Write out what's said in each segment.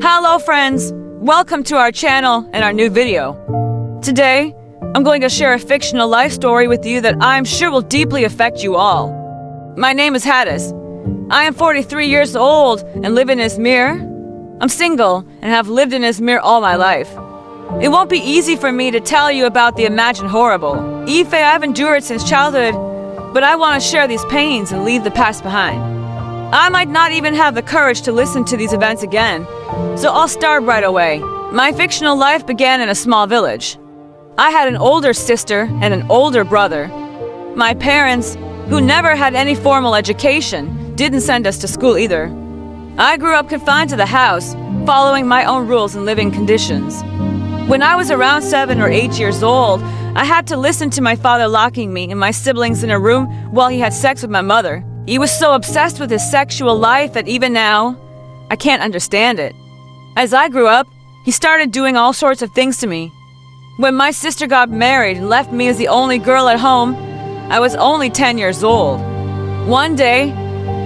Hello friends, welcome to our channel and our new video. Today, I'm going to share a fictional life story with you that I'm sure will deeply affect you all. My name is Hadis. I am 43 years old and live in Izmir. I'm single and have lived in Izmir all my life. It won't be easy for me to tell you about the imagined horrible. Ife I've endured since childhood, but I want to share these pains and leave the past behind. I might not even have the courage to listen to these events again, so I'll start right away. My fictional life began in a small village. I had an older sister and an older brother. My parents, who never had any formal education, didn't send us to school either. I grew up confined to the house, following my own rules and living conditions. When I was around 7 or 8 years old, I had to listen to my father locking me and my siblings in a room while he had sex with my mother. He was so obsessed with his sexual life that even now, I can't understand it. As I grew up, he started doing all sorts of things to me. When my sister got married and left me as the only girl at home, I was only 10 years old. One day,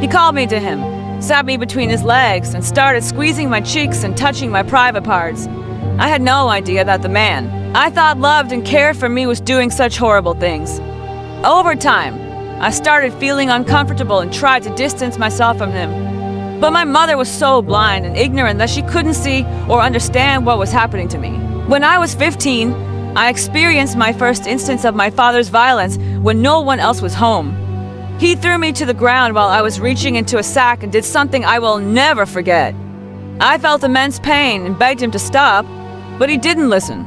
he called me to him, sat me between his legs, and started squeezing my cheeks and touching my private parts. I had no idea that the man I thought loved and cared for me was doing such horrible things. Over time, I started feeling uncomfortable and tried to distance myself from him. But my mother was so blind and ignorant that she couldn't see or understand what was happening to me. When I was 15, I experienced my first instance of my father's violence when no one else was home. He threw me to the ground while I was reaching into a sack and did something I will never forget. I felt immense pain and begged him to stop, but he didn't listen.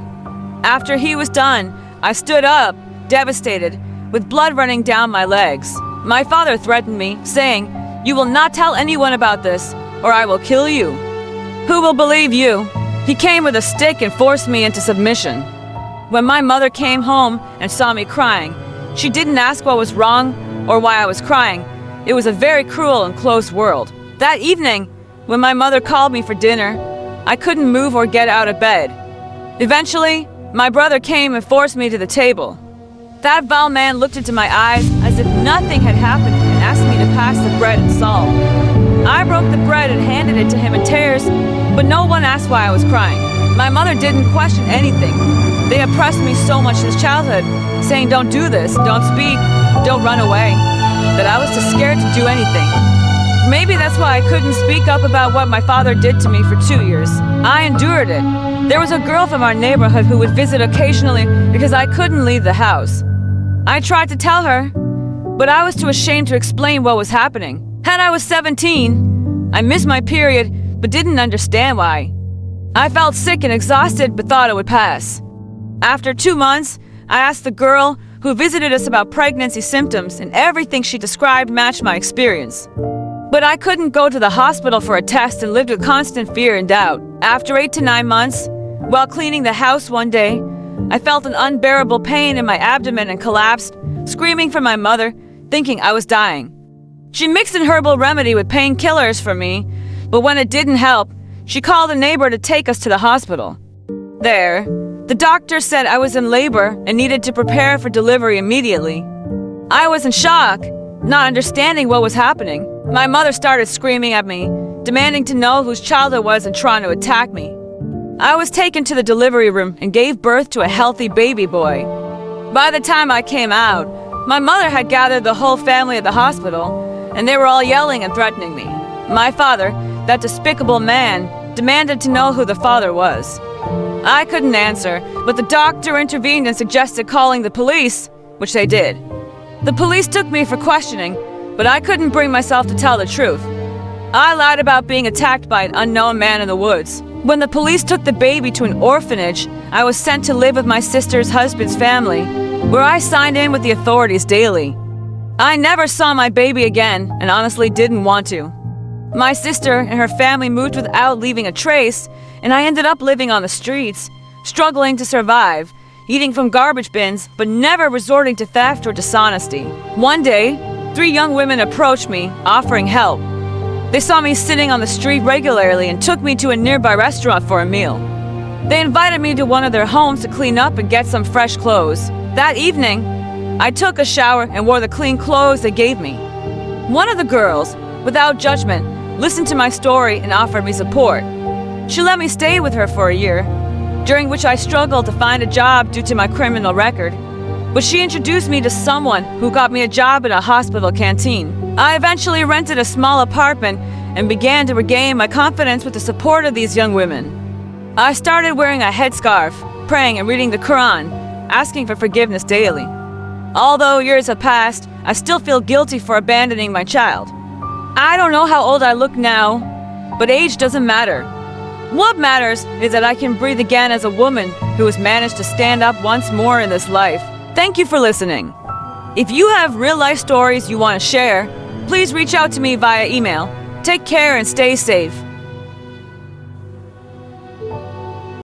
After he was done, I stood up, devastated, with blood running down my legs. My father threatened me, saying, "You will not tell anyone about this, or I will kill you. Who will believe you?" He came with a stick and forced me into submission. When my mother came home and saw me crying, she didn't ask what was wrong or why I was crying. It was a very cruel and closed world. That evening, when my mother called me for dinner, I couldn't move or get out of bed. Eventually, my brother came and forced me to the table. That vile man looked into my eyes as if nothing had happened and asked me to pass the bread and salt. I broke the bread and handed it to him in tears, but no one asked why I was crying. My mother didn't question anything. They oppressed me so much since childhood, saying don't do this, don't speak, don't run away, that I was too scared to do anything. Maybe that's why I couldn't speak up about what my father did to me for 2 years. I endured it. There was a girl from our neighborhood who would visit occasionally because I couldn't leave the house. I tried to tell her, but I was too ashamed to explain what was happening. When I was 17, I missed my period, but didn't understand why. I felt sick and exhausted, but thought it would pass. After 2 months, I asked the girl who visited us about pregnancy symptoms, and everything she described matched my experience. But I couldn't go to the hospital for a test and lived with constant fear and doubt. After 8 to 9 months, while cleaning the house one day, I felt an unbearable pain in my abdomen and collapsed, screaming for my mother, thinking I was dying. She mixed an herbal remedy with painkillers for me, but when it didn't help, she called a neighbor to take us to the hospital. There, the doctor said I was in labor and needed to prepare for delivery immediately. I was in shock, not understanding what was happening. My mother started screaming at me, demanding to know whose child it was and trying to attack me. I was taken to the delivery room and gave birth to a healthy baby boy. By the time I came out, my mother had gathered the whole family at the hospital, and they were all yelling and threatening me. My father, that despicable man, demanded to know who the father was. I couldn't answer, but the doctor intervened and suggested calling the police, which they did. The police took me for questioning, but I couldn't bring myself to tell the truth. I lied about being attacked by an unknown man in the woods. When the police took the baby to an orphanage, I was sent to live with my sister's husband's family, where I signed in with the authorities daily. I never saw my baby again and honestly didn't want to. My sister and her family moved without leaving a trace, and I ended up living on the streets, struggling to survive, eating from garbage bins, but never resorting to theft or dishonesty. One day, 3 young women approached me, offering help. They saw me sitting on the street regularly and took me to a nearby restaurant for a meal. They invited me to one of their homes to clean up and get some fresh clothes. That evening, I took a shower and wore the clean clothes they gave me. One of the girls, without judgment, listened to my story and offered me support. She let me stay with her for a year, during which I struggled to find a job due to my criminal record. But she introduced me to someone who got me a job at a hospital canteen. I eventually rented a small apartment and began to regain my confidence with the support of these young women. I started wearing a headscarf, praying and reading the Quran, asking for forgiveness daily. Although years have passed, I still feel guilty for abandoning my child. I don't know how old I look now, but age doesn't matter. What matters is that I can breathe again as a woman who has managed to stand up once more in this life. Thank you for listening. If you have real-life stories you want to share, please reach out to me via email. Take care and stay safe.